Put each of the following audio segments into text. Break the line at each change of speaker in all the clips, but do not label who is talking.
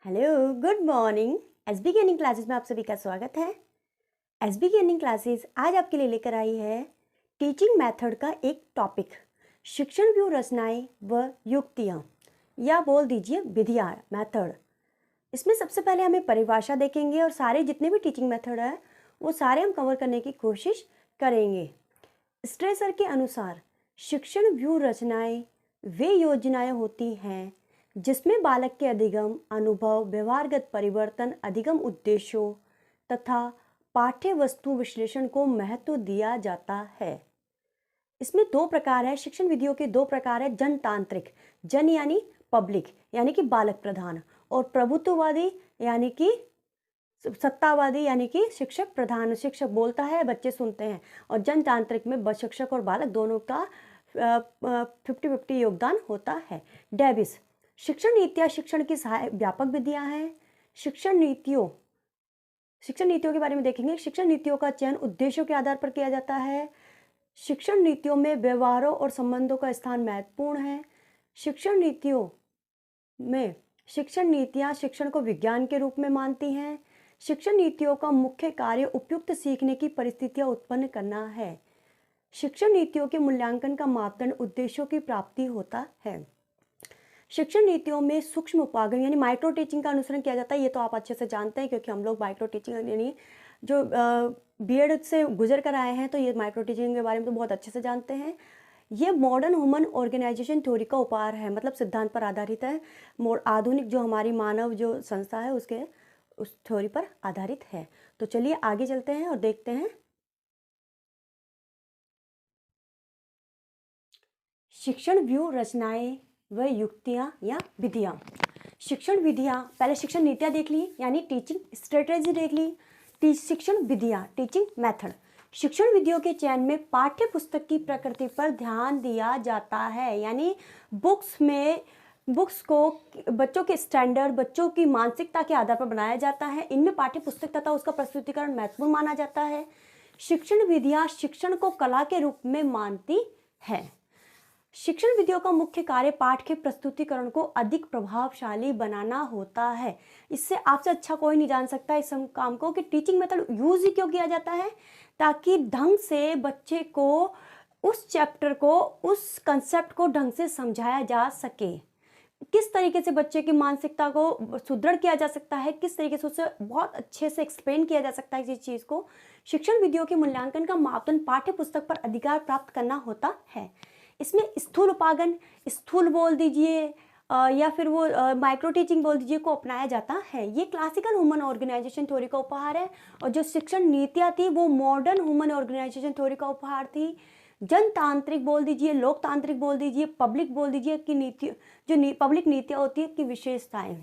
Hello, good morning. SB की earning classes में आप सभी का स्वागत है। एसबी की अर्निंग क्लासेस आज आपके लिए लेकर आई है टीचिंग मेथड का एक टॉपिक, शिक्षण व्यू रचनाएं व युक्तियाँ, या बोल दीजिए विधियाँ, मेथड। इसमें सबसे पहले हमें परिभाषा देखेंगे और सारे जितने भी टीचिंग मेथड है वो सारे हम कवर करने की कोशिश करेंगे। स्ट्रेसर के अनुसार शिक्षण व्यू रचनाएं वे योजनाएं होती हैं जिसमें बालक के अधिगम, अनुभव, व्यवहारगत परिवर्तन, अधिगम उद्देश्यों तथा पाठ्य वस्तु विश्लेषण को महत्व दिया जाता है। इसमें दो प्रकार है, शिक्षण विधियों के दो प्रकार है, जनतांत्रिक, जन यानी पब्लिक यानी कि बालक प्रधान, और प्रभुत्ववादी यानी कि सत्तावादी यानी कि शिक्षक प्रधान। शिक्षक बोलता है, बच्चे सुनते हैं। और जनतांत्रिक में शिक्षक और बालक दोनों का 50-50 योगदान होता है। डेविस, शिक्षण नीतियाँ शिक्षण की व्यापक विधियाँ हैं। शिक्षण नीतियों के बारे में देखेंगे। शिक्षण नीतियों का चयन उद्देश्यों के आधार पर किया जाता है। शिक्षण नीतियों में व्यवहारों और संबंधों का स्थान महत्वपूर्ण है। शिक्षण नीतियों में शिक्षण नीतियाँ शिक्षण को विज्ञान के रूप में मानती हैं। शिक्षण नीतियों का मुख्य कार्य उपयुक्त सीखने की परिस्थितियाँ उत्पन्न करना है। शिक्षण नीतियों के मूल्यांकन का मापदंड उद्देश्यों की प्राप्ति होता है। शिक्षण नीतियों में सूक्ष्म उपागम यानी माइक्रो टीचिंग का अनुसरण किया जाता है। ये तो आप अच्छे से जानते हैं क्योंकि हम लोग माइक्रो टीचिंग यानी जो बीएड से गुजर कर आए हैं तो ये माइक्रो टीचिंग के बारे में तो बहुत अच्छे से जानते हैं। ये मॉडर्न ह्यूमन ऑर्गेनाइजेशन थ्योरी का उपहार है, मतलब सिद्धांत पर आधारित है। आधुनिक जो हमारी मानव जो संस्था है उसके उस थ्योरी पर आधारित है। तो चलिए आगे चलते हैं और देखते हैं शिक्षण व्यू रचनाएं व युक्तियाँ या विधियाँ। शिक्षण विधियाँ, पहले शिक्षण नीतियाँ देख ली यानी टीचिंग स्ट्रेटेजी देख ली। शिक्षण विधियाँ टीचिंग मेथड। शिक्षण विधियों के चयन में पाठ्य पुस्तक की प्रकृति पर ध्यान दिया जाता है, यानी बुक्स को बच्चों के स्टैंडर्ड, बच्चों की मानसिकता के आधार पर बनाया जाता है। इनमें पाठ्य पुस्तक तथा उसका प्रस्तुतिकरण महत्वपूर्ण माना जाता है। शिक्षण विधियाँ शिक्षण को कला के रूप में मानती है। शिक्षण विधियों का मुख्य कार्य पाठ के प्रस्तुतिकरण को अधिक प्रभावशाली बनाना होता है। इससे आपसे अच्छा कोई नहीं जान सकता इस काम को कि टीचिंग मेथड यूज ही क्यों किया जाता है, ताकि ढंग से बच्चे को उस चैप्टर को, उस कंसेप्ट को ढंग से समझाया जा सके। किस तरीके से बच्चे की मानसिकता को सुदृढ़ किया जा सकता है, किस तरीके से उसे बहुत अच्छे से एक्सप्लेन किया जा सकता है किसी चीज़ को। शिक्षण विधियों के मूल्यांकन का मापदंड पाठ्य पुस्तक पर अधिकार प्राप्त करना होता है। इसमें स्थूल उपागम, स्थूल बोल दीजिए या फिर वो माइक्रो टीचिंग बोल दीजिए, को अपनाया जाता है। ये क्लासिकल ह्यूमन ऑर्गेनाइजेशन थ्योरी का उपहार है। और जो शिक्षण नीतियाँ थी वो मॉडर्न ह्यूमन ऑर्गेनाइजेशन थ्योरी का उपहार थी। जनतांत्रिक बोल दीजिए, लोकतांत्रिक बोल दीजिए, पब्लिक बोल दीजिए कि नीति जो पब्लिक नीतियाँ होती है की विशेषताएं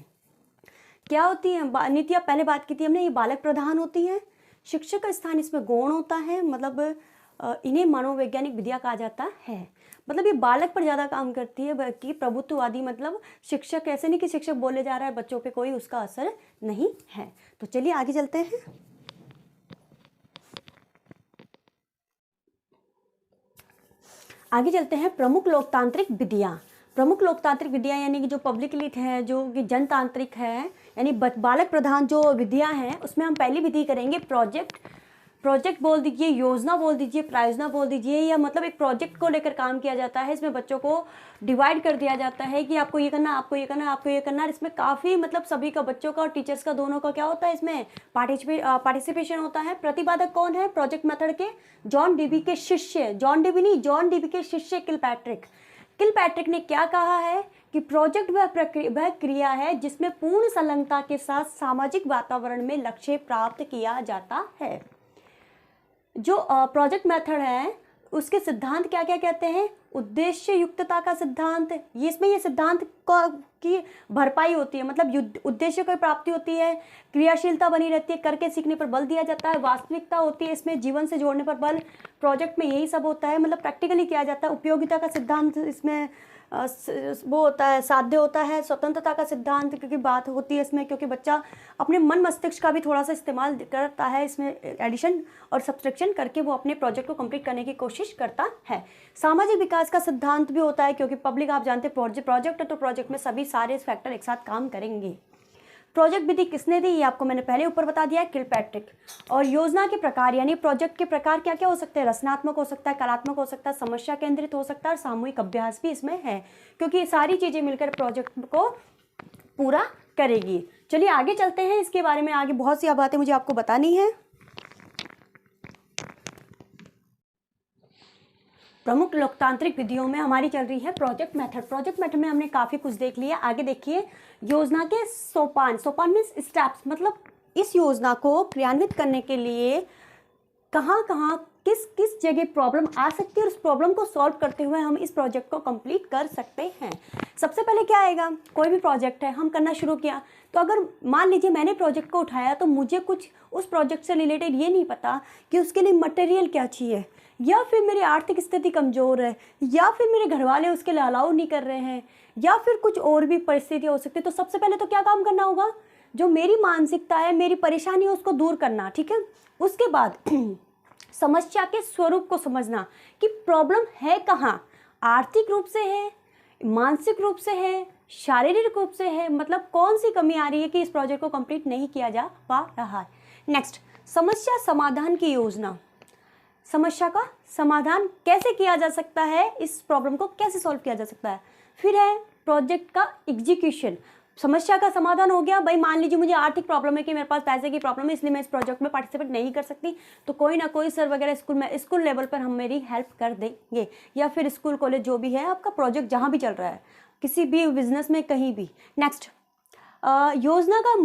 क्या होती हैं। नीतियाँ पहले बात की थी हमने, ये बालक प्रधान होती हैं। शिक्षक का स्थान इसमें गौण होता है, मतलब इन्हें मनोवैज्ञानिक विधियाँ कहा जाता है। मतलब ये बालक पर ज़्यादा काम करती है, बल्कि प्रभुत्ववादी, मतलब शिक्षक ऐसे नहीं कि शिक्षक बोले जा रहा है, बच्चों पे कोई उसका असर नहीं है। तो चलिए आगे चलते हैं। आगे चलते हैं प्रमुख लोकतांत्रिक विधियाँ। प्रमुख लोकतांत्रिक विधियाँ यानी कि जो पब्लिकली है, जो कि जनतांत्रिक है, यानी बालक प्रधान जो विधियाँ हैं, उसमें हम पहली विधि करेंगे प्रोजेक्ट बोल दीजिए, योजना बोल दीजिए, प्रायोजना बोल दीजिए, या मतलब एक प्रोजेक्ट को लेकर काम किया जाता है। इसमें बच्चों को डिवाइड कर दिया जाता है कि आपको ये करना, आपको ये करना, आपको ये करना। इसमें काफ़ी मतलब सभी का, बच्चों का और टीचर्स का, दोनों का क्या होता है, इसमें पार्टिसिपेशन होता है। प्रतिपादक कौन है प्रोजेक्ट मेथड के? जॉन डीबी के शिष्य, जॉन डीबी के शिष्य किलपैट्रिक ने क्या कहा है कि प्रोजेक्ट वह क्रिया है जिसमें पूर्ण संलग्नता के साथ सामाजिक वातावरण में लक्ष्य प्राप्त किया जाता है। जो प्रोजेक्ट मेथड है उसके सिद्धांत क्या क्या कहते हैं? उद्देश्य युक्तता का सिद्धांत, ये सिद्धांत की भरपाई होती है, मतलब उद्देश्य की प्राप्ति होती है, क्रियाशीलता बनी रहती है, करके सीखने पर बल दिया जाता है, वास्तविकता होती है, इसमें जीवन से जोड़ने पर बल। प्रोजेक्ट में यही सब होता है, मतलब प्रैक्टिकली किया जाता है। उपयोगिता का सिद्धांत इसमें वो होता है, साध्य होता है। स्वतंत्रता का सिद्धांत क्योंकि बात होती है इसमें, क्योंकि बच्चा अपने मन मस्तिष्क का भी थोड़ा सा इस्तेमाल करता है, इसमें एडिशन और सब्सट्रैक्शन करके वो अपने प्रोजेक्ट को कंप्लीट करने की कोशिश करता है। सामाजिक विकास का सिद्धांत भी होता है, क्योंकि पब्लिक आप जानते हैं प्रोजेक्ट है तो प्रोजेक्ट में सभी सारे फैक्टर एक साथ काम करेंगे। प्रोजेक्ट विधि किसने दी, ये आपको मैंने पहले ऊपर बता दिया है, किलपैट्रिक। और योजना के प्रकार यानी प्रोजेक्ट के प्रकार क्या क्या हो सकते हैं, रचनात्मक हो सकता है, कलात्मक हो सकता है, समस्या केंद्रित हो सकता है, और सामूहिक अभ्यास भी इसमें है, क्योंकि ये सारी चीज़ें मिलकर प्रोजेक्ट को पूरा करेगी। चलिए आगे चलते हैं, इसके बारे में आगे बहुत सी बातें मुझे आपको बतानी है। प्रमुख लोकतांत्रिक विधियों में हमारी चल रही है प्रोजेक्ट मेथड। प्रोजेक्ट मेथड में हमने काफ़ी कुछ देख लिया। आगे देखिए, योजना के सोपान। सोपान मीन्स स्टेप्स, मतलब इस योजना को क्रियान्वित करने के लिए कहाँ कहाँ किस किस जगह प्रॉब्लम आ सकती है और उस प्रॉब्लम को सॉल्व करते हुए हम इस प्रोजेक्ट को कंप्लीट कर सकते हैं। सबसे पहले क्या आएगा, कोई भी प्रोजेक्ट है हम करना शुरू किया, तो अगर मान लीजिए मैंने प्रोजेक्ट को उठाया तो मुझे कुछ उस प्रोजेक्ट से रिलेटेड ये नहीं पता कि उसके लिए मटेरियल क्या चाहिए, या फिर मेरी आर्थिक स्थिति कमज़ोर है, या फिर मेरे घर वाले उसके लिए अलाउ नहीं कर रहे हैं, या फिर कुछ और भी परिस्थिति हो सकती है। तो सबसे पहले तो क्या काम करना होगा, जो मेरी मानसिकता है, मेरी परेशानी है, उसको दूर करना, ठीक है। उसके बाद समस्या के स्वरूप को समझना कि प्रॉब्लम है कहाँ, आर्थिक रूप से है, मानसिक रूप से है, शारीरिक रूप से है, मतलब कौन सी कमी आ रही है कि इस प्रोजेक्ट को कंप्लीट नहीं किया जा पा रहा है। नेक्स्ट, समस्या समाधान की योजना। समस्या का समाधान कैसे किया जा सकता है, इस प्रॉब्लम को कैसे सॉल्व किया जा सकता है। फिर है प्रोजेक्ट का एग्जीक्यूशन। समस्या का समाधान हो गया, भाई मान लीजिए मुझे आर्थिक प्रॉब्लम है कि मेरे पास पैसे की प्रॉब्लम है, इसलिए मैं इस प्रोजेक्ट में पार्टिसिपेट नहीं कर सकती, तो कोई ना कोई सर वगैरह स्कूल लेवल पर हम मेरी हेल्प कर देंगे, या फिर स्कूल कॉलेज जो भी है आपका प्रोजेक्ट जहाँ भी चल रहा है, किसी भी बिजनेस में कहीं भी। नेक्स्ट, योजना का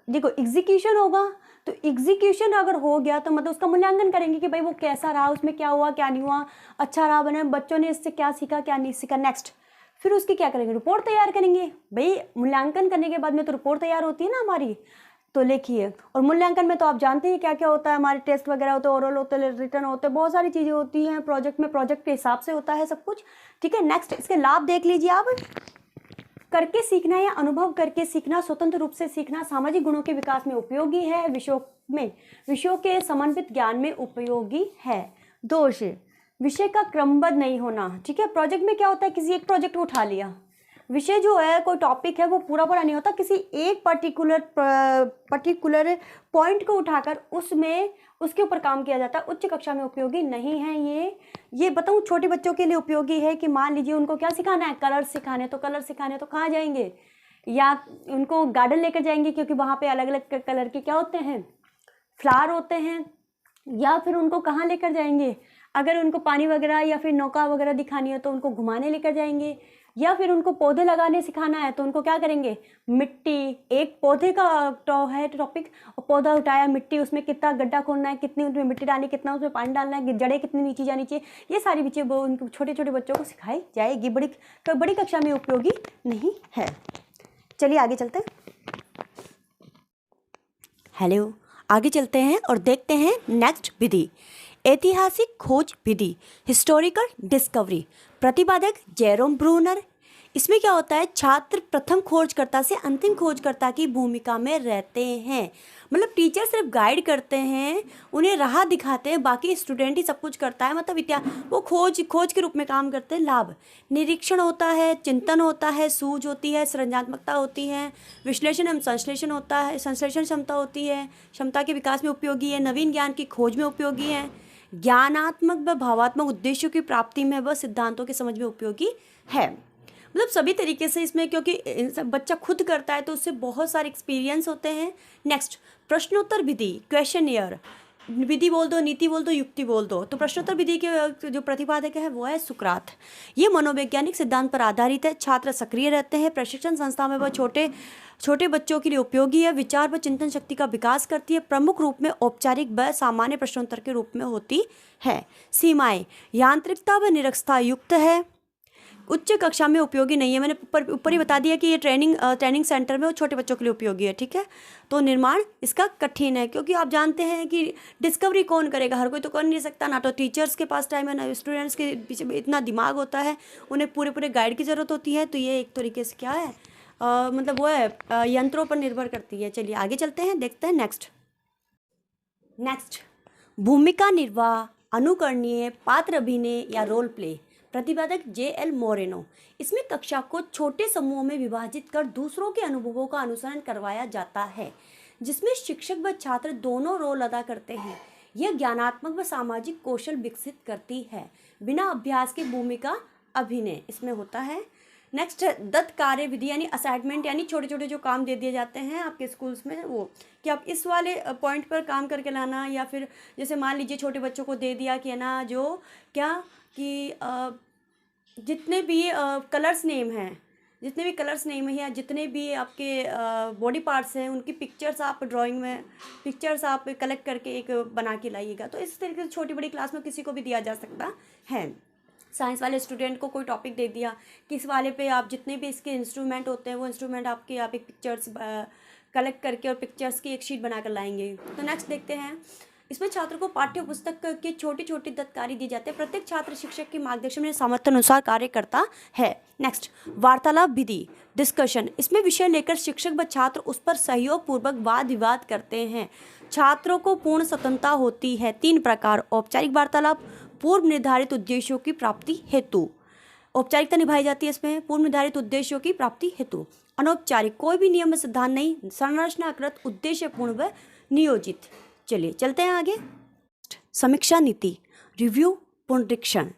देखो एग्जीक्यूशन होगा, तो एग्जीक्यूशन अगर हो गया तो मतलब उसका मूल्यांकन करेंगे कि भाई वो कैसा रहा, उसमें क्या हुआ क्या नहीं हुआ, अच्छा रहा बने, बच्चों ने इससे क्या सीखा क्या नहीं सीखा। नेक्स्ट, फिर उसकी क्या करेंगे, रिपोर्ट तैयार करेंगे। भाई मूल्यांकन करने के बाद में तो रिपोर्ट तैयार होती है ना हमारी, तो लिखिए। और मूल्यांकन में तो आप जानते हैं क्या क्या होता है, हमारे टेस्ट वगैरह होते हैं, ओरल होते हैं, रिटर्न होते हैं, बहुत सारी चीज़ें होती हैं प्रोजेक्ट में, प्रोजेक्ट के हिसाब से होता है सब कुछ, ठीक है। नेक्स्ट, इसके लाभ देख लीजिए आप। करके सीखना या अनुभव करके सीखना, स्वतंत्र रूप से सीखना सामाजिक गुणों के विकास में उपयोगी है, विषयों के समन्वित ज्ञान में उपयोगी है। दोष, विषय का क्रमबद्ध नहीं होना, ठीक है। प्रोजेक्ट में क्या होता है, किसी एक प्रोजेक्ट को उठा लिया, विषय जो है कोई टॉपिक है वो पूरा पूरा नहीं होता, किसी एक पर्टिकुलर पॉइंट को उठाकर उसके ऊपर काम किया जाता है। उच्च कक्षा में उपयोगी नहीं है ये बताऊँ, छोटे बच्चों के लिए उपयोगी है कि मान लीजिए उनको क्या सिखाना है, कलर सिखाने, तो कहाँ जाएंगे, या उनको गार्डन लेकर जाएंगे क्योंकि वहाँ पे अलग अलग कलर के क्या होते हैं, फ्लावर होते हैं, या फिर उनको कहाँ लेकर जाएंगे, अगर उनको पानी वगैरह या फिर नौका वगैरह दिखानी है तो उनको घुमाने लेकर जाएंगे, या फिर उनको पौधे लगाने सिखाना है तो उनको क्या करेंगे, मिट्टी, एक पौधे का है टॉपिक, पौधा उठाया, मिट्टी, उसमें कितना गड्ढा खोदना है, कितनी उसमें मिट्टी डालनी, कितना उसमें पानी डालना है, जड़ें कितनी नीचे जानी चाहिए, ये सारी चीज़ें वो उनको छोटे छोटे बच्चों को सिखाई जाएगी, बड़ी कक्षा में उपयोगी नहीं है। चलिए आगे चलते हैं। हेलो, आगे चलते हैं और देखते हैं नेक्स्ट विधि, ऐतिहासिक खोज विधि, हिस्टोरिकल डिस्कवरी। प्रतिपादक जेरोम ब्रूनर। इसमें क्या होता है, छात्र प्रथम खोजकर्ता से अंतिम खोजकर्ता की भूमिका में रहते हैं, मतलब टीचर सिर्फ गाइड करते हैं, उन्हें राह दिखाते हैं, बाकी स्टूडेंट ही सब कुछ करता है, मतलब वो खोज के रूप में काम करते हैं। लाभ, निरीक्षण होता है, चिंतन होता है, सूझ होती है, सृजनात्मकता होती है, विश्लेषण एवं संश्लेषण होता है, संश्लेषण क्षमता होती है, क्षमता के विकास में उपयोगी है, नवीन ज्ञान की खोज में उपयोगी है, ज्ञानात्मक व भावात्मक उद्देश्यों की प्राप्ति में व सिद्धांतों के समझ में उपयोगी है। मतलब सभी तरीके से इसमें, क्योंकि बच्चा खुद करता है तो उससे बहुत सारे एक्सपीरियंस होते हैं। नेक्स्ट, प्रश्नोत्तर विधि, क्वेश्चनियर। विधि बोल दो, नीति बोल दो, युक्ति बोल दो, तो प्रश्नोत्तर विधि के जो प्रतिपादक है वो है सुकरात। ये मनोवैज्ञानिक सिद्धांत पर आधारित है, छात्र सक्रिय रहते हैं, प्रशिक्षण संस्था में वह छोटे बच्चों के लिए उपयोगी है, विचार व चिंतन शक्ति का विकास करती है, प्रमुख रूप में औपचारिक व सामान्य प्रश्नोत्तर के रूप में होती है। सीमाएं, यांत्रिकता व निरक्षता युक्त है, उच्च कक्षा में उपयोगी नहीं है, मैंने ऊपर ही बता दिया कि ये ट्रेनिंग सेंटर में और छोटे बच्चों के लिए उपयोगी है, ठीक है। तो निर्माण इसका कठिन है, क्योंकि आप जानते हैं कि डिस्कवरी कौन करेगा, हर कोई तो कर नहीं सकता, ना तो टीचर्स के पास टाइम है, ना स्टूडेंट्स के पीछे इतना दिमाग होता है, उन्हें पूरे गाइड की ज़रूरत होती है। तो ये एक तरीके से क्या है, मतलब वो है, यंत्रों पर निर्भर करती है। चलिए आगे चलते हैं, देखते हैं नेक्स्ट, भूमिका निर्वाह, अनुकरणीय, पात्र अभिनय या रोल प्ले। प्रतिपादक JL मोरेनो। इसमें कक्षा को छोटे समूहों में विभाजित कर दूसरों के अनुभवों का अनुसरण करवाया जाता है, जिसमें शिक्षक व छात्र दोनों रोल अदा करते हैं। यह ज्ञानात्मक व सामाजिक कौशल विकसित करती है। बिना अभ्यास की भूमिका अभिनय इसमें होता है। नेक्स्ट है दत्त कार्य विधि यानी असाइनमेंट, यानी छोटे छोटे जो काम दे दिए जाते हैं आपके स्कूल्स में, वो कि आप इस वाले पॉइंट पर काम करके लाना, या फिर जैसे मान लीजिए छोटे बच्चों को दे दिया कि है ना जो क्या कि जितने भी कलर्स नेम हैं, जितने भी कलर्स नेम है या जितने भी आपके बॉडी पार्ट्स हैं उनकी पिक्चर्स आप ड्राइंग में पिक्चर्स आप कलेक्ट करके एक बना के लाइएगा। तो इस तरीके से छोटी बड़ी क्लास में किसी को भी दिया जा सकता है। साइंस वाले स्टूडेंट को कोई टॉपिक दे दिया कि इस वाले पे आप जितने भी इसके इंस्ट्रूमेंट होते हैं वो इंस्ट्रूमेंट आपके आप एक पिक्चर्स कलेक्ट करके और पिक्चर्स की एक शीट बनाकर लाएंगे। तो नेक्स्ट देखते हैं, इसमें छात्र को पाठ्य पुस्तक के छोटी छोटी दत्तकारी दी जाती है। प्रत्येक छात्र शिक्षक के मार्गदर्शन में सामर्थ्य अनुसार कार्य करता है। नेक्स्ट वार्तालाप विधि डिस्कशन। इसमें विषय लेकर शिक्षक व छात्र उस पर सहयोग पूर्वक वाद विवाद करते हैं। छात्रों को पूर्ण स्वतंत्रता होती है। 3 प्रकार: औपचारिक वार्तालाप, पूर्व निर्धारित उद्देश्यों की प्राप्ति हेतु, औपचारिकता निभाई जाती है इसमें पूर्व निर्धारित उद्देश्यों की प्राप्ति हेतु। अनौपचारिक, कोई भी नियम सिद्धांत नहीं, संरचनाकृत, उद्देश्यपूर्ण व नियोजित। चलिए चलते हैं आगे। समीक्षा नीति रिव्यू पुनरीक्षण।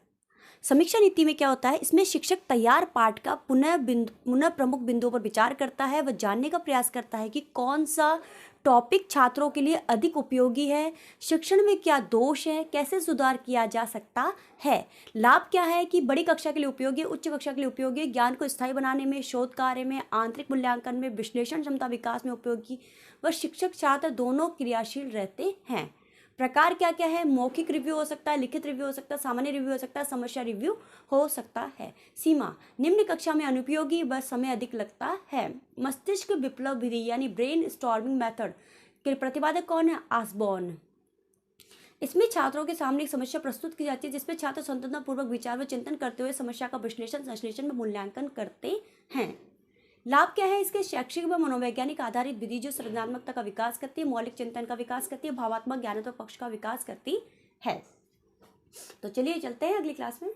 समीक्षा नीति में क्या होता है, इसमें शिक्षक तैयार पाठ का पुनः प्रमुख बिंदुओं पर विचार करता है। वह जानने का प्रयास करता है कि कौन सा टॉपिक छात्रों के लिए अधिक उपयोगी है, शिक्षण में क्या दोष है, कैसे सुधार किया जा सकता है। लाभ क्या है कि बड़ी कक्षा के लिए उपयोगी, उच्च कक्षा के लिए उपयोगी, ज्ञान को स्थायी बनाने में, शोध कार्य में, आंतरिक मूल्यांकन में, विश्लेषण क्षमता विकास में उपयोगी व शिक्षक छात्र दोनों क्रियाशील रहते हैं। प्रकार क्या क्या है, मौखिक रिव्यू हो सकता है, लिखित रिव्यू हो सकता है, सामान्य रिव्यू हो सकता है, समस्या रिव्यू हो सकता है। सीमा निम्न कक्षा में अनुपयोगी व समय अधिक लगता है। मस्तिष्क विप्लव विधि यानी ब्रेन स्टॉर्मिंग मेथड के प्रतिपादक कौन है, आसबॉर्न। इसमें छात्रों के सामने एक समस्या प्रस्तुत की जाती है जिसमें छात्र स्वतंत्रतापूर्वक विचार व चिंतन करते हुए समस्या का विश्लेषण संश्लेषण में मूल्यांकन करते हैं। लाभ क्या है इसके, शैक्षिक व मनोवैज्ञानिक आधारित विधि जो सृजनात्मकता का विकास करती है, मौलिक चिंतन का विकास करती है, भावात्मक ज्ञानात्मक पक्ष का विकास करती है। तो चलिए चलते हैं अगली क्लास में।